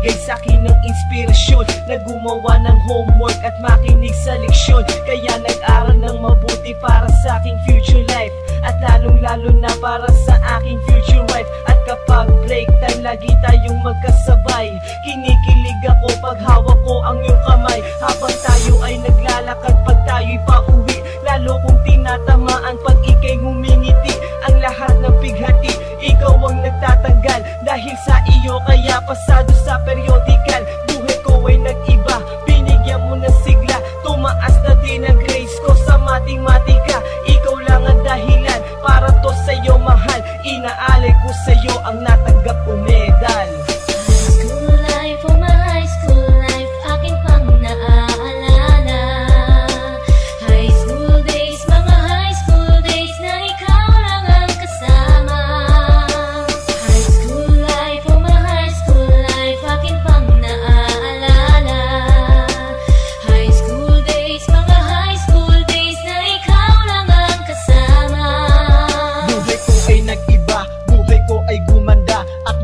nagbigay sa'kin ng inspirasyon na gumawa ng homework at makinig sa leksyon. Kaya nag-aral ng mabuti para sa aking future life, at lalong-lalo na para sa aking future wife. At kapag break time, lagi tayong magkasabay. Kinikilig ako pag hawak ko ang iyong kamay, habang tayo ay naglalakad pag tayo'y pauwi. Lalo kong tinatamaan pag ika'y ngumingiti. Ang lahat ng bighati, ikaw ang nagtatanggal. Dahil sa iyo kaya pasado sa periodical. Buhay ko ay nag-iba, binigyan mo ng sigla. Tumaas na din ang grades ko sa matematika. Ikaw lang ang dahilan para to sa'yo mahal. Inaalay ko sa'yo ang natanggap kong medal.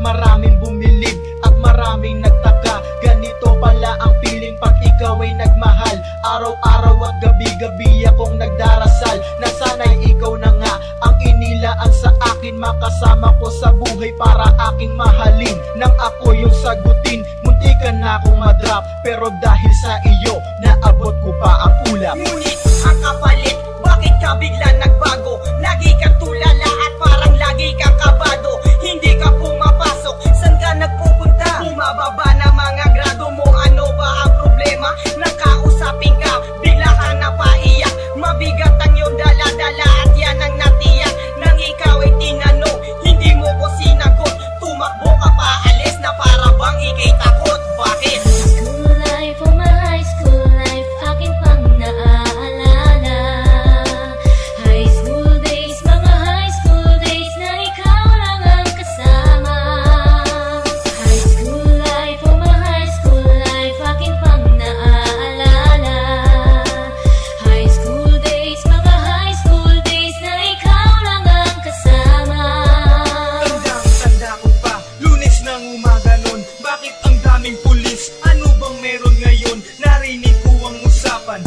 Maraming bumilib at maraming nagtaka. Ganito pala ang feeling pag ikaw ay nagmahal. Araw-araw at gabi-gabi akong nagdarasal na sana'y ikaw na nga ang inilaan sa akin. Makasama ko sa buhay para aking mahalin. Nang ako yung sagutin, muntikan na akong madrop. Pero dahil sa iyo, naabot ko pa ang ulap. Ngunit ang kapalit, bakit ka bigla nagbago? Lagi kang tulala at parang lagi kang kabado. Hindi ka pumapasok, saan ka nagpupunta? Bumababa na mga grado mo, ano ba ang problema? Nakausapin ka, bigla ka napaiyak. Mabigat ang iyong dala-dala at yan ang natiyak. Nang ikaw ay tinanong, hindi mo ko sinagot. Tumakbo ka pa, alis na para bang ikay takot. Bakit? Bakit ang daming pulis? Ano bang meron ngayon? Narinig ko ang usapan